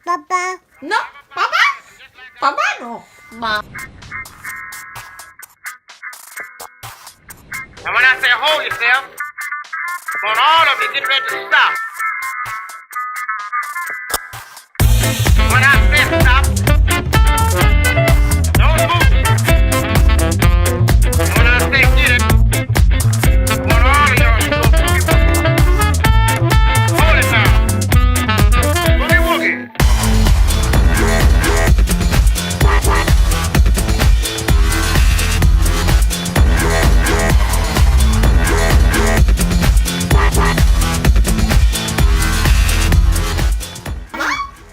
Papa. No, papá. Papá no. Ma. And when I say hold yourself, I want all of you get ready to stop. When I say stop, don't move. And when I say get it, I want all of y'all to go boogie woogie. Hold it now. Boogie woogie.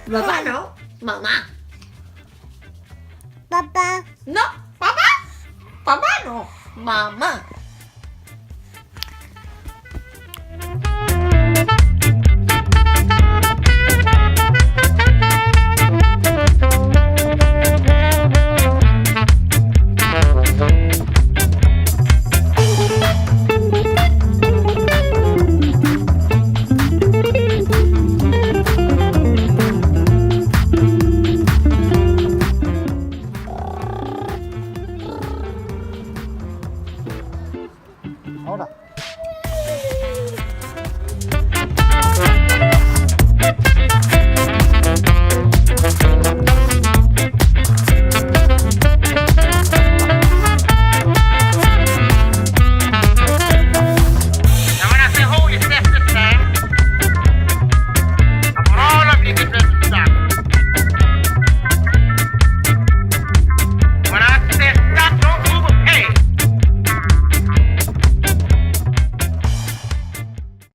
Papá no. Mamá. Papa. No, papá. Papá no. Mamá.